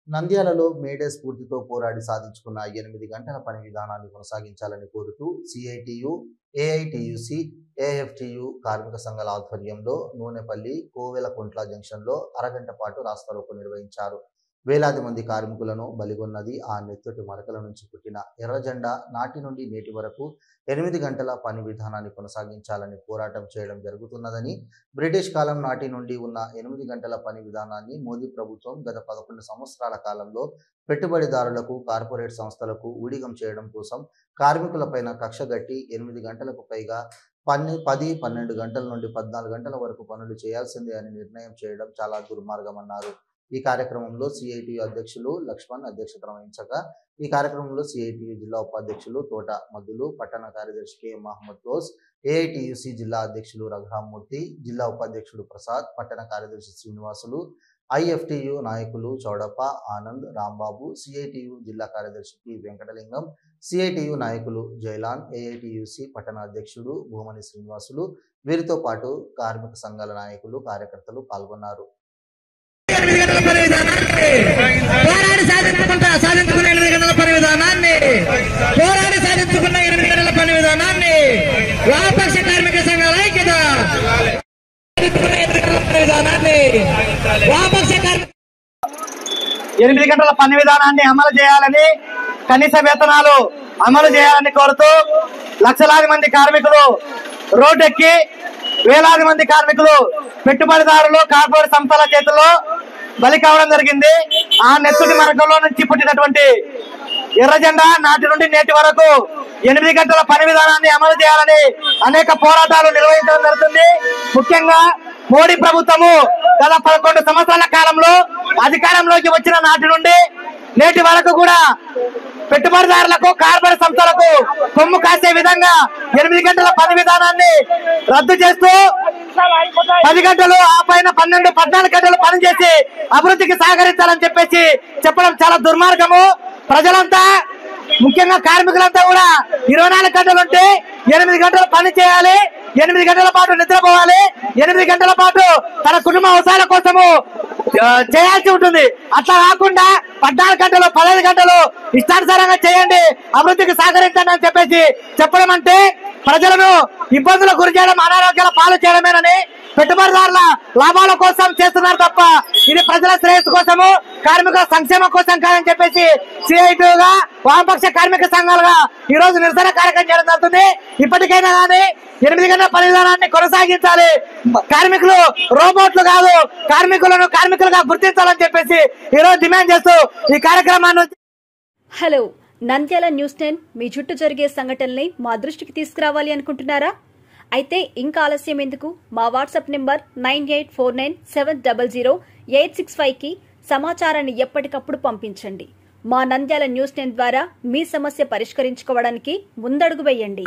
నంద్యాలలో మేడే స్ఫూర్తితో పోరాడి సాధించుకున్న 8 గంటల పని విధానాన్ని కొనసాగించాలని కోరుతూ సిఐటియు, ఏఐటియుసి, ఏఎఫ్టియు కార్మిక సంఘాల ఆధ్వర్యంలో నూనెపల్లి, కోవెలకుంట్ల జంక్షన్లో అరగంట పాటు రాస్తారోకో నిర్వహించారు. వేలాది మంది కార్మికులను బలిగొన్నది ఆ నెత్తటి మరకల నుంచి పుట్టిన ఎర్రజెండా. నాటి నుండి నేటి వరకు 8 గంటల పని విధానాన్ని కొనసాగించాలని పోరాటం చేయడం జరుగుతున్నదని, బ్రిటిష్ కాలం నాటి నుండి ఉన్న 8 గంటల పని విధానాన్ని మోదీ ప్రభుత్వం గత 11 సంవత్సరాల కాలంలో పెట్టుబడిదారులకు, కార్పొరేట్ సంస్థలకు ఊడిగం చేయడం కోసం కార్మికులపైన కక్షగట్టి 8 గంటలకు పైగా 10-12 గంటల నుండి 14 గంటల వరకు పనులు చేయాల్సిందే అని నిర్ణయం చేయడం చాలా దుర్మార్గమన్నారు. ఈ కార్యక్రమంలో సిఐటియు అధ్యక్షులు లక్ష్మణ్ అధ్యక్షత వహించగా, ఈ కార్యక్రమంలో సిఐటియు జిల్లా ఉపాధ్యక్షులు తోట మద్దులు, పట్టణ కార్యదర్శి కె మహమ్మద్ గౌస్, ఏఐటియుసి జిల్లా అధ్యక్షులు రఘురామ్మూర్తి, జిల్లా ఉపాధ్యక్షుడు ప్రసాద్, పట్టణ కార్యదర్శి శ్రీనివాసులు, ఐఎఫ్టియు నాయకులు చౌడప్ప, ఆనంద్, రాంబాబు, సిఐటియు జిల్లా కార్యదర్శి పి వెంకటలింగం, సిఐటియు నాయకులు జైలాన్, ఏఐటియుసి పట్టణ అధ్యక్షుడు భూమని శ్రీనివాసులు, వీరితో పాటు కార్మిక సంఘాల నాయకులు, కార్యకర్తలు పాల్గొన్నారు. పోరాడి సాధించుకున్న 8 గంటల పని విధానాన్ని వామపక్ష కార్మిక సంఘాల ఐక్యత. వామపక్ష 8 గంటల పని విధానాన్ని అమలు చేయాలని, కనీస వేతనాలు అమలు చేయాలని కోరుతూ లక్షలాది మంది కార్మికులు రోడ్డెక్కి, వేలాది మంది కార్మికులు పెట్టుబడిదారులు, కార్పొరేట్ సంస్థల చేతుల్లో బలి కావడం జరిగింది. ఆ నెత్తుటి మరకల్లో నుంచి పుట్టినటువంటి ఎర్రజెండా నాటి నుండి నేటి వరకు 8 గంటల పని విధానాన్ని అమలు చేయాలని అనేక పోరాటాలు నిర్వహించడం జరుగుతుంది. ముఖ్యంగా మోడీ ప్రభుత్వము గత 11 సంవత్సరాల కాలంలో అధికారంలోకి వచ్చిన నాటి నుండి నేటి వరకు కూడా పెట్టుబడిదారులకు, కార్పొరేట్ సంస్థలకు కొమ్ము కాసే విధంగా 8 గంటల పని విధానాన్ని రద్దు చేస్తూ 10 గంటలు, ఆ పైన 12-14 గంటలు పనిచేసి అభివృద్ధికి సహకరించాలని చెప్పేసి చెప్పడం చాలా దుర్మార్గము. ప్రజలంతా, ముఖ్యంగా కార్మికులంతా కూడా 24 గంటలు ఉంటే 8 గంటలు పని చేయాలి, 8 గంటల పాటు నిద్రపోవాలి, 8 గంటల పాటు తన కుటుంబ అవసరాల కోసము చేయాల్సి ఉంటుంది. అట్లా కాకుండా 14 గంటలు, 15 గంటలు ఇష్టానుసారంగా చేయండి, అభివృద్ధికి సహకరించండి అని చెప్పేసి చెప్పడం అంటే ప్రజలను ఇబ్బందులకు గురి చేయడం, అనారోగ్యాల పాలు చేయడమేనని, పెట్టుబడిదారుల లాభాల కోసం చేస్తున్నారు తప్ప ఇది ప్రజల శ్రేయస్సు కోసము, కార్మికుల సంక్షేమం కోసం కాదని చెప్పేసి సిఐటియుగా, వామపక్ష కార్మిక సంఘాలుగా ఈ రోజు నిరసన కార్యక్రమం చేయడం జరుగుతుంది. ఇప్పటికైనా కానీ 8 గంటల పని విధానాన్ని కొనసాగించాలి. కార్మికులు రోబోట్లు కాదు, కార్మికులను కార్మికులుగా గుర్తించాలని చెప్పేసి ఈ రోజు డిమాండ్ చేస్తూ ఈ కార్యక్రమాన్ని. హలో, నంద్యాల న్యూస్ 10 మీ చుట్టూ జరిగే సంఘటనల్ని మా దృష్టికి తీసుకురావాలి అనుకుంటున్నారా? అయితే ఇంకా ఆలస్యం ఎందుకు? మా వాట్సాప్ నెంబర్ 9849700865కి సమాచారాన్ని ఎప్పటికప్పుడు పంపించండి. మా నంద్యాల న్యూస్ 10 ద్వారా మీ సమస్య పరిష్కరించుకోవడానికి ముందడుగు వేయండి.